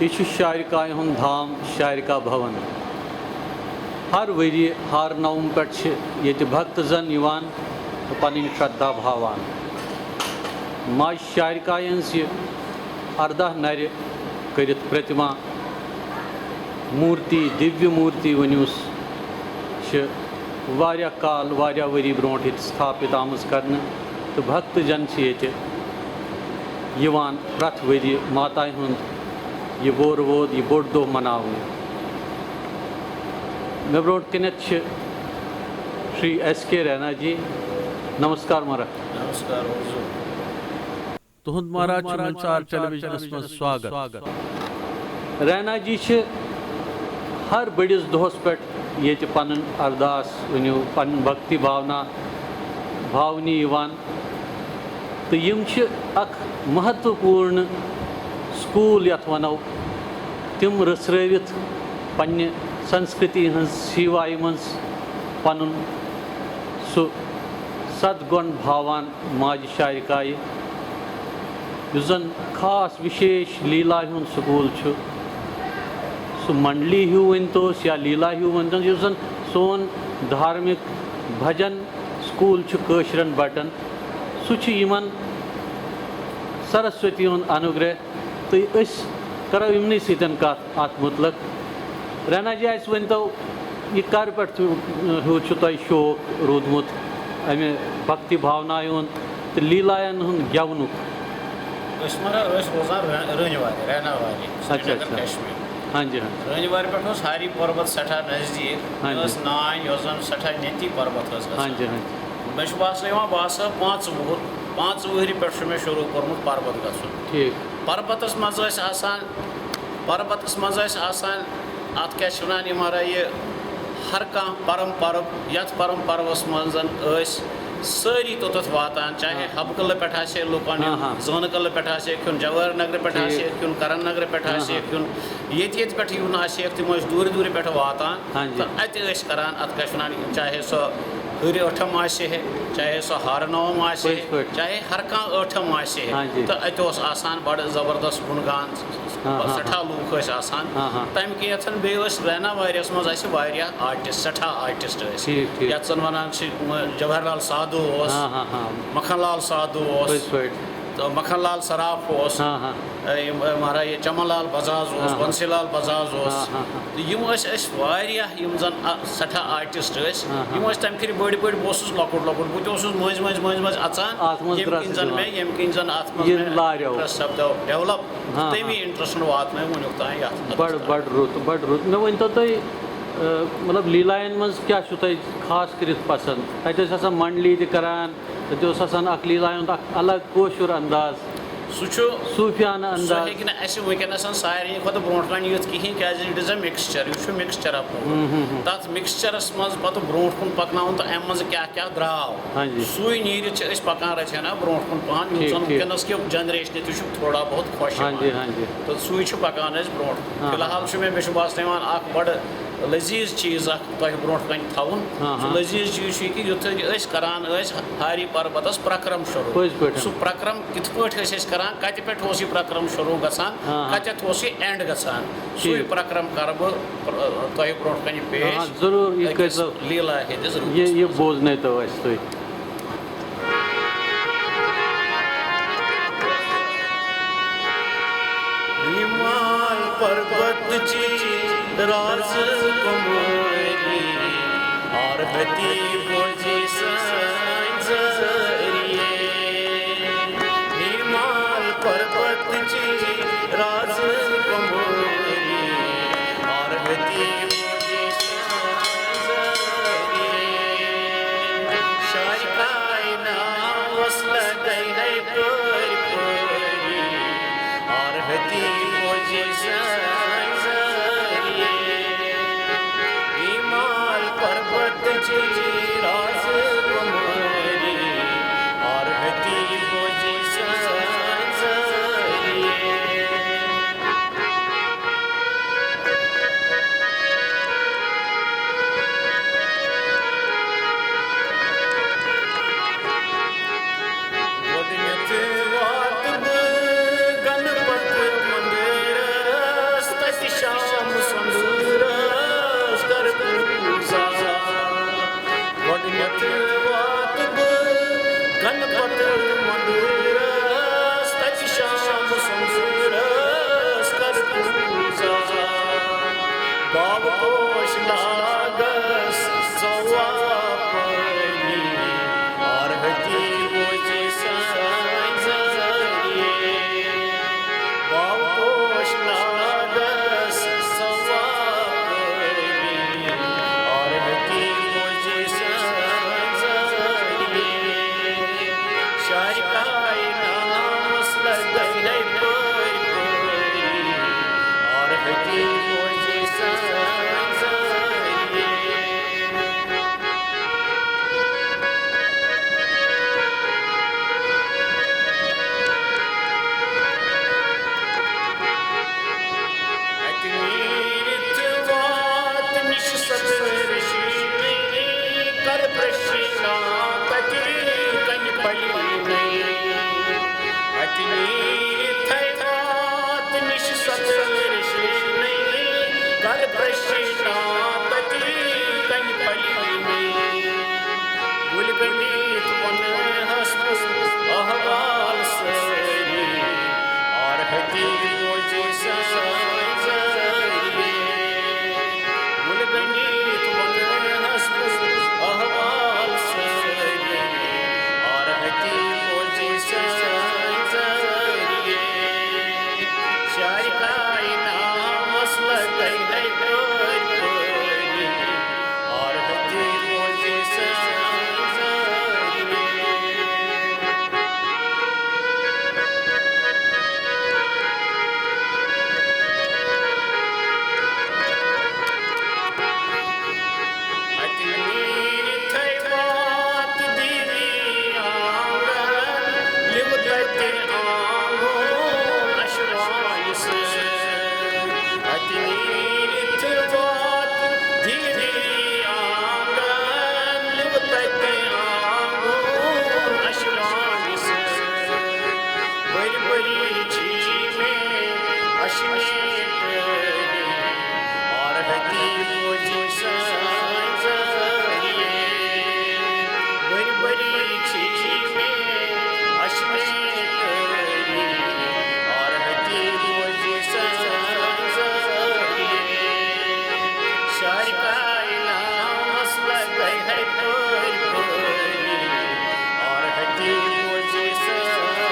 यह शारिकाय हुंद धाम शारिका भवन हर वरी हर नवम पे भक्त जन तो पन श्रद्धा भावान माज शारिकाय अर्दा नर कर प्रतिमा मूर्ति दिव्य मूर्ति वनुस वारिया काल वारिया वरी ब्रोट स्थापित आम कर तो भक्त जन प्रथ वरी माता हुंद यह बोर वोद यह बोड़ दो मनाने मे ब्रोट कनत श्री SK रैना जी नमस्कार महाराज। नमस्कार तुहद महाराज संसार टेलीविजन में स्वागत। रैना जी हर बड़िस दोहस पे ये पन अरदास वनो पन भक्ति भावनी तो यम अख महत्वपूर्ण स्कूल यथ वनो तिम रसरवित पन्ने संस्कृति हज सेवाई मज पन सु सदगुण भावान माज शारिकाय जन खास विशेष लीला हुंद स्कूल सु मंडली हूँ वन तोस या लीला हूँ वन तो जन सोन धार्मिक भजन स्कूल कशरन बटन सुमन सरस्वती हुंद अनुग्रह तो करो इमन सतन कत अत मुतलक रैना जी वन तो यह कर पे हूँ तुम शौक रूदमुत अमे भक्ति भावना हुंद तो लीलायन हुंद गेवनुक हाँ जी हाँ रंजवार पे हारी पर्वत सठा नजदीक नान सठा नती पर्वत हाँ जी हाँ मे बासान बस 5 वहरी पे मे शुरू कोर्मुत पर्वत गु पर्वतस मज अत क्या मारा ये हर कह परम पर्व यथ परम पर्वस मज सारी तोत वातान चाहे हबकल पे लुकन जोनकल पे खुन जवाहर नगर पे खुन करण नगर पे खुन ये पे यून तम दूर दूर पे वातान तो अत करान अत क्या चाहे सो हर ٲٹھم चाहे सो हार नवम चाहे हर कह ٲٹھم तो अत आसान बड़ जबरदस्त गुणगान सठा लूक तम किन बे रैना वारियस मज आर्टिस्ट सठा आर्टिस्ट ये वन जवाहरलाल साधु मखन लाल साधु तो मखन लाल सराफ मारा ये चमन लाल बजाज बंसी लाल बजाज यम जन सठा आर्टिस्ट तम फिर बड़ बड़ बस लकुट लकुट बहुत मज मज मज मज अचान यम किन जन अत सपदो डेवलप तमी इंटरेस्ट वात मे वुन तान बड़ रुत मे वन तो मतलब लीलायन मज क्या खास कर पसंद अत मंडली करान तो लीलायन अलग कोशुर अंदाज सूफियाना अंदाज वनस सारे खुद ब्रो कन युत कहें क्या इट इज अ मिक्सचर यह मिक्सचर ऑफ तथ मिक्सचरस मज पे ब्रो कुन पकन तो अम मज क्या क्या द्राव सू नीर पकान रचना ब्रो कुन पान वनस कि जनरेशन तह थोड़ा बहुत खुश तो सू पकान ब्रो फिलहाल मे बासान बड़ लजीज चीज़ तुम ब्रो कन थवन लजीज चीज़ कि युथ करान हारी पर्वतस प्रक्रम शुरू सह प्रक्रम कित करान कत पे यह प्रक्रम शुरू गसान कत एंड गसान सू प्रक्रम कर तुम ब्रो कन पेश जरूर लीला ये बोजन तो पर्वत राज कुमारी आरती बोझी संजरिए हिमाल पर्वत राज कुमारी आरती बोझी संजरिए शारिकाय नाम वसल गई है कोई कोई आरती बोझी हिमाल पर्वत राज बड़ी चीज़ में अशमें करी और हती मुझे सांझारिए बड़ी बड़ी चीज़ में अशमें करी और हती मुझे सांझारिए शार का इनाम मसला गई है कोई कोई और हती मुझे सांझारिए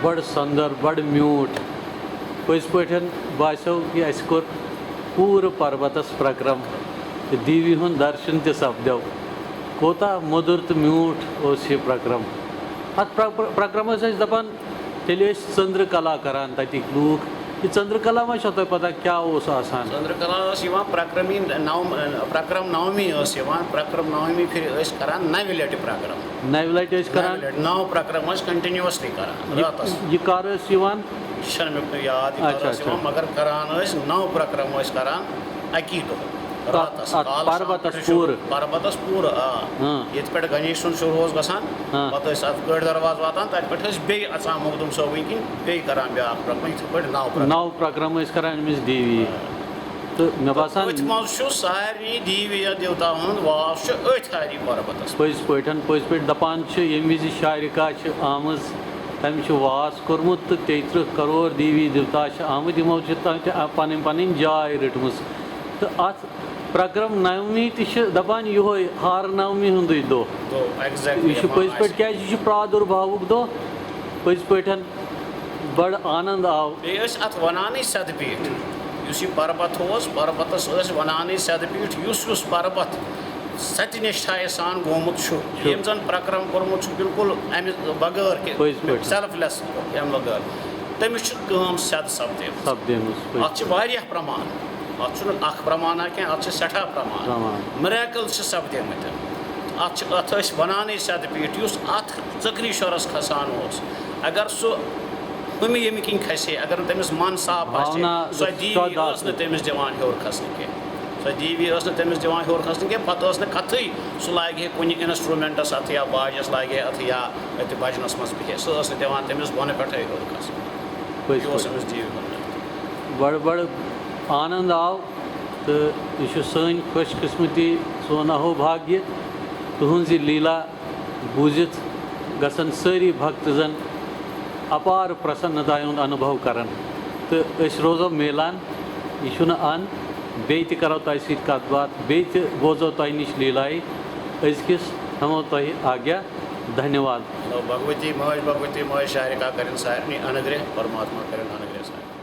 बड़ सुंदर बड़ म्यूठ पज पे बासो कि अस कोर पूर पर्वतस प्रक्रम दीवी हुन दर्शन त सपदो कोता मधुर तो म्यूठ उस यह प्रक्रम अत प्रक्रमस दपान तेल चंद्र कला करान तक लूख ये चंद्रकला मा तुम पता क्या चंद्रकला प्रक्रमी प्रक्रम नवमी प्रक्रम नवमी फिर करान 9 लट प्रक्रम 9 लट करान 9 प्रक्रम कंटिन्यूसली करान रातस ये कर याद मगर करान 9 प्रक्रम करान अकी दो रातस पर्वतस पूर ये पे गणेश शुरू गसान पे गड़ दरवाज वातान तत पे बे अचान मखदूम सोबन किन बे करान ब्या प्रक्रम इत पे 9 प्रक्रम करान अमिस देवी तो मे बासान सारी देवी देवता वास अथारी पर्वतस पज पे दपान यम विज शारिका आमज तम वास कोर्मुत तो 33 करोड़ देवी देवता आमद यमो पन पन जाय रटम तो अत प्रक्रम नवमी दपान यो हार नवमी हुंद दो यह पज पे क्या प्रादुर्भावुक दो पज पे बड़ आनंद आव अत वनान सदपीठ इस पर्वत पर्वतस वनान सदपीठ उस पर्वत सत्यनिष्ठा सान गोमुत यम जन प्रक्रम कोर्मुत बिल्कुल अमि बगैर सेल्फलेस अम बगैर तमिस सद सपदेम अत प्रमाण अत प्रमाण क्या अत सठा प्रमाण मिरेकल सपदेमत अत वनान सदपीठ अत चक्रीश्वरस खसान अगर सह अमि यमि किन खसे अगर तमिस मन साफ सह दीवी तमिस दिवान हर खसन कह सह दीवी तमिस दिवान हर खसन कह पे कथ सह लागे कुन इंस्ट्रूमेंटस अत या बाजस लागे अत या बजनस मज बिहे सह दिवान तमिस बोन पे हर खसन बड़ बड़ आनंद आव तो यह सन खुशकिस्मती सोन अहो भाग्य तुहज लीला बूजित गसन सारी भक्त जन अपार प्रसन्नता अनुभव करान तो रोजो मिलान यह अन बे करो तह सत कत बात बे बोजो तह नश लीलाए अजकिस हमो तह आज्ञा धन्यवाद। भगवती महेश शारिका करें सारे अनुग्रह परमात्मा करें अनुग्रह सारे।